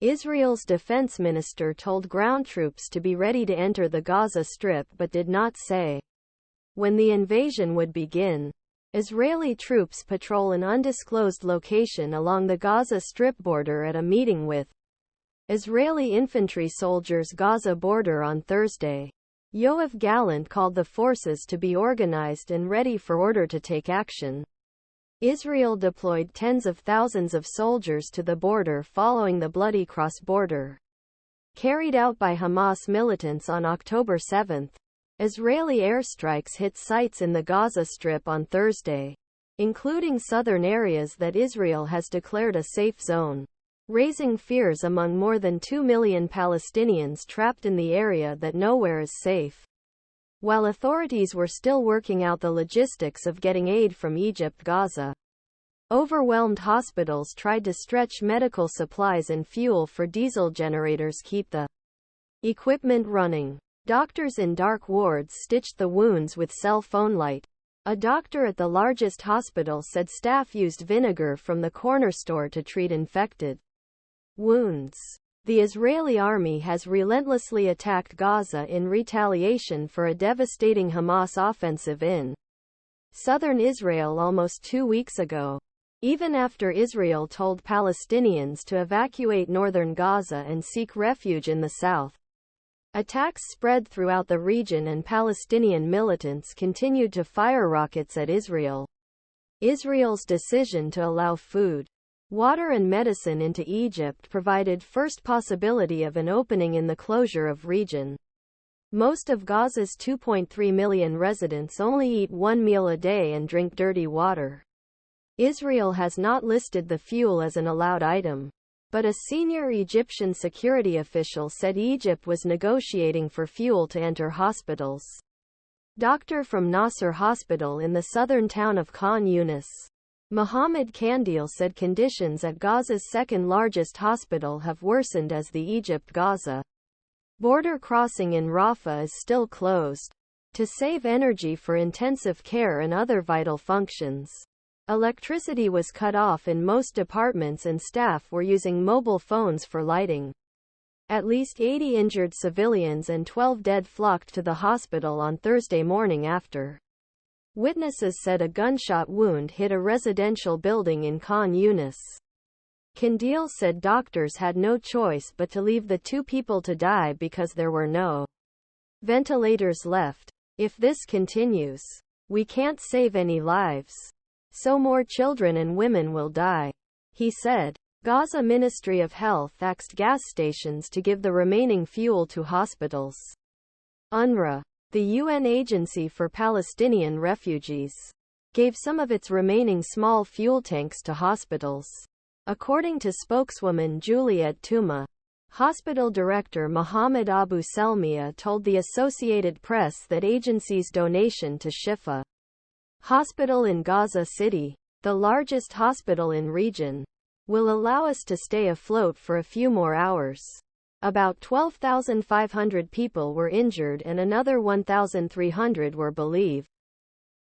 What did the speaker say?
Israel's defense minister told ground troops to be ready to enter the Gaza Strip but did not say when the invasion would begin. Israeli troops patrol an undisclosed location along the Gaza Strip border at a meeting with Israeli infantry soldiers' Gaza border on Thursday. Yoav Gallant called the forces to be organized and ready for order to take action. Israel deployed tens of thousands of soldiers to the border following the bloody cross-border carried out by Hamas militants on October 7. Israeli airstrikes hit sites in the Gaza Strip on Thursday, including southern areas that Israel has declared a safe zone, raising fears among more than 2 million Palestinians trapped in the area that nowhere is safe. While authorities were still working out the logistics of getting aid from Egypt, Gaza, overwhelmed hospitals tried to stretch medical supplies and fuel for diesel generators keep the equipment running. Doctors in dark wards stitched the wounds with cell phone light. A doctor at the largest hospital said staff used vinegar from the corner store to treat infected wounds. The Israeli army has relentlessly attacked Gaza in retaliation for a devastating Hamas offensive in southern Israel almost 2 weeks ago. Even after Israel told Palestinians to evacuate northern Gaza and seek refuge in the south, attacks spread throughout the region and Palestinian militants continued to fire rockets at Israel. Israel's decision to allow food, water and medicine into Egypt provided first possibility of an opening in the closure of region. Most of Gaza's 2.3 million residents only eat one meal a day and drink dirty water. Israel has not listed the fuel as an allowed item, but a senior Egyptian security official said Egypt was negotiating for fuel to enter hospitals. Doctor from Nasser Hospital in the southern town of Khan Yunis, Mohammed Kandil said conditions at Gaza's second-largest hospital have worsened as the Egypt-Gaza border crossing in Rafah is still closed. To save energy for intensive care and other vital functions, electricity was cut off in most departments and staff were using mobile phones for lighting. At least 80 injured civilians and 12 dead flocked to the hospital on Thursday morning after witnesses said a gunshot wound hit a residential building in Khan Yunis. Kandil said doctors had no choice but to leave the 2 people to die because there were no ventilators left. If this continues, we can't save any lives. So more children and women will die, he said. Gaza Ministry of Health asked gas stations to give the remaining fuel to hospitals. UNRWA, the UN Agency for Palestinian Refugees, gave some of its remaining small fuel tanks to hospitals. According to spokeswoman Juliet Touma, hospital director Mohammed Abu Selmiya told the Associated Press that agency's donation to Shifa Hospital in Gaza City, the largest hospital in region, will allow us to stay afloat for a few more hours. About 12,500 people were injured and another 1,300 were believed